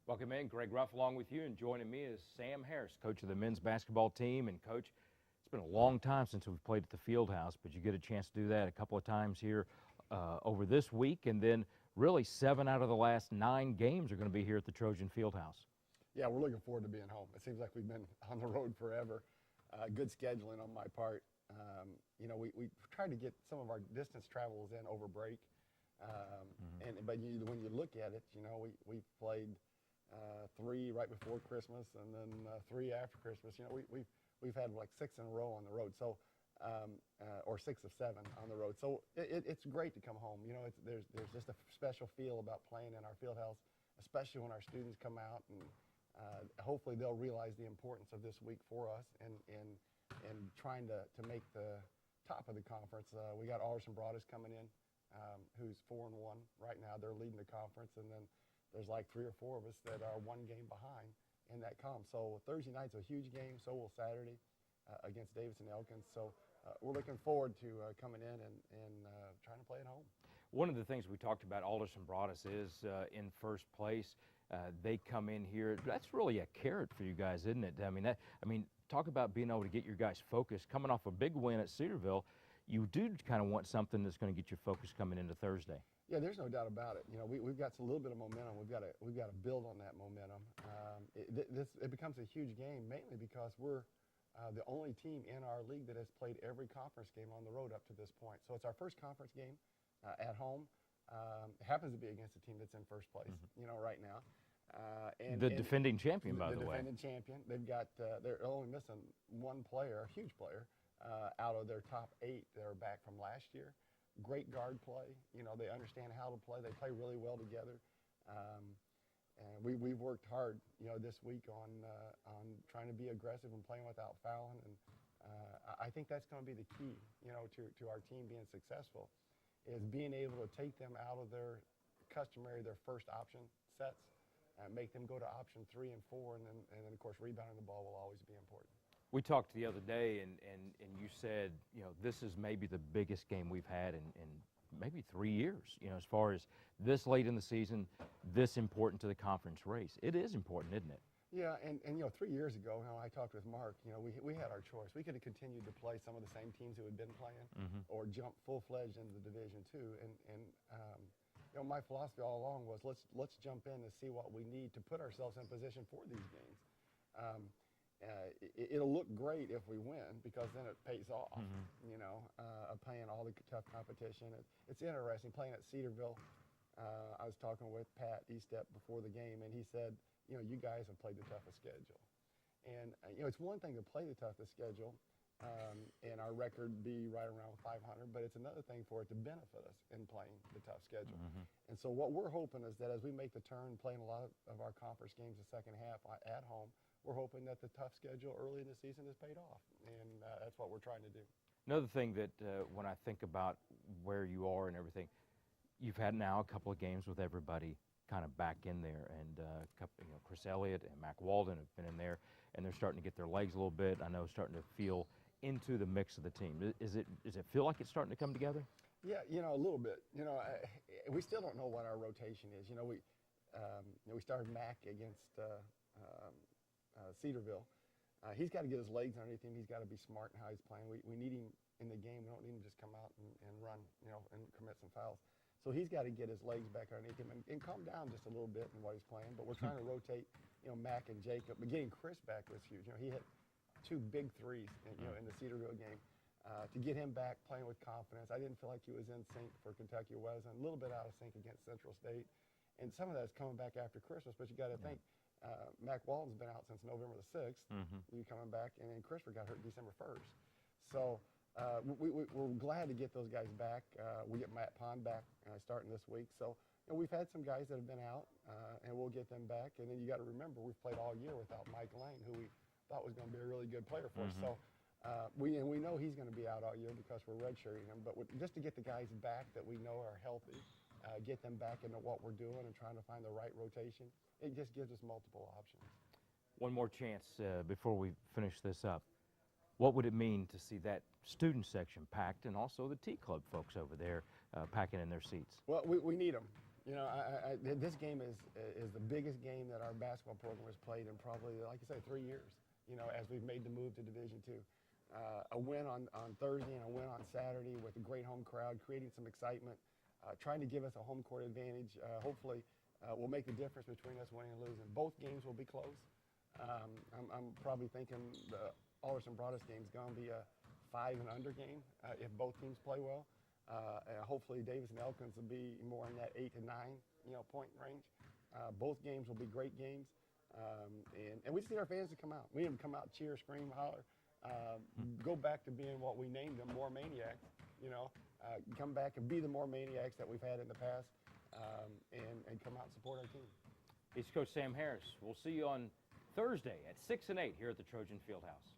Welcome in. Greg Ruff along with you, and joining me is Sam Harris, coach of the men's basketball team. And, Coach, it's been a long time since we've played at the Fieldhouse, but you get a chance to do that a couple of times here over this week, and then really 7 out of the last 9 games are going to be here at the Trojan Fieldhouse. Yeah, we're looking forward to being home. It seems like we've been on the road forever. Good scheduling on my part. We tried to get some of our distance travels in over break. But when you look at it, we played 3 right before Christmas and then 3 after Christmas. We've had like 6 in a row on the road, so or 6 of 7 on the road. So it's great to come home. There's just a special feel about playing in our field house, especially when our students come out, and hopefully they'll realize the importance of this week for us and trying to make the top of the conference. We got Alderson Broadus coming in, who's 4-1 right now. They're leading the conference, and then there's like 3 or 4 of us that are 1 game behind in that comp. So Thursday night's a huge game. So will Saturday against Davidson Elkins. So we're looking forward to coming in and trying to play at home. One of the things we talked about, Alderson Broadus is in first place. They come in here. That's really a carrot for you guys, isn't it? I mean, talk about being able to get your guys focused. Coming off a big win at Cedarville, you do kind of want something that's going to get you focused coming into Thursday. Yeah, there's no doubt about it. We've got a little bit of momentum. We've got to build on that momentum. It becomes a huge game mainly because we're the only team in our league that has played every conference game on the road up to this point. So it's our first conference game at home. It happens to be against a team that's in first place, right now. The defending champion, by the way. The defending champion. They've got they're only missing 1 player, a huge player, out of their top 8 that are back from last year. Great guard play. They understand how to play. They play really well together. And we've worked hard, this week on trying to be aggressive and playing without fouling. And I think that's going to be the key, to our team being successful, is being able to take them out of their first option sets, and make them go to option 3 and 4, and then of course rebounding the ball will always be important. We talked the other day, and you said, this is maybe the biggest game we've had in maybe 3 years, as far as this late in the season, this important to the conference race. It is important, isn't it? Yeah, and 3 years ago, I talked with Mark, we had our choice. We could have continued to play some of the same teams who had been playing, or jump full-fledged into the Division II. And my philosophy all along was let's jump in and see what we need to put ourselves in position for these games. It'll look great if we win, because then it pays off, playing all the tough competition. It's interesting playing at Cedarville. I was talking with Pat Estep before the game, and he said, you guys have played the toughest schedule. And, it's one thing to play the toughest schedule and our record be right around 500, but it's another thing for it to benefit us in playing the tough schedule. And so what we're hoping is that as we make the turn, playing a lot of our conference games the second half at home, we're hoping that the tough schedule early in the season is paid off, and that's what we're trying to do. Another thing that when I think about where you are and everything, you've had now a couple of games with everybody kind of back in there, and Chris Elliott and Mac Walden have been in there, and they're starting to get their legs a little bit. I know starting to feel into the mix of the team. Does it feel like it's starting to come together? Yeah, a little bit. We still don't know what our rotation is. We started Mac against Cedarville. He's got to get his legs underneath him. He's got to be smart in how he's playing. We need him in the game. We don't need him to just come out and run, and commit some fouls. So he's got to get his legs back underneath him and calm down just a little bit in what he's playing. But we're trying to rotate, Mac and Jacob. But getting Chris back was huge. He hit 2 big threes, in the Cedarville game. To get him back playing with confidence. I didn't feel like he was in sync for Kentucky. Was a little bit out of sync against Central State. And some of that's coming back after Christmas, but you got to think, Mac Walden's been out since November the 6th. You coming back, and then Christopher got hurt December 1st. So we're glad to get those guys back. We get Matt Pond back starting this week. So we've had some guys that have been out, and we'll get them back. And then you got to remember, we've played all year without Mike Lane, who we thought was going to be a really good player for us. So we know he's going to be out all year because we're redshirting him. But just to get the guys back that we know are healthy, get them back into what we're doing and trying to find the right rotation, it just gives us multiple options. One more chance before we finish this up. What would it mean to see that student section packed, and also the T Club folks over there packing in their seats? Well, we need them. This game is the biggest game that our basketball program has played in probably, like you say, 3 years. As we've made the move to Division II. A win on Thursday and a win on Saturday with a great home crowd, creating some excitement, trying to give us a home court advantage. Hopefully, will make the difference between us winning and losing. Both games will be close. I'm probably thinking the Alderson-Broadus game is going to be a 5 and under game if both teams play well. Hopefully, Davis and Elkins will be more in that 8 to 9 point range. Both games will be great games. And we just need our fans to come out. We need them to come out, cheer, scream, holler, go back to being what we named them, more maniacs, come back and be the more maniacs that we've had in the past, and come out and support our team. It's Coach Sam Harris. We'll see you on Thursday at 6 and 8 here at the Trojan Fieldhouse.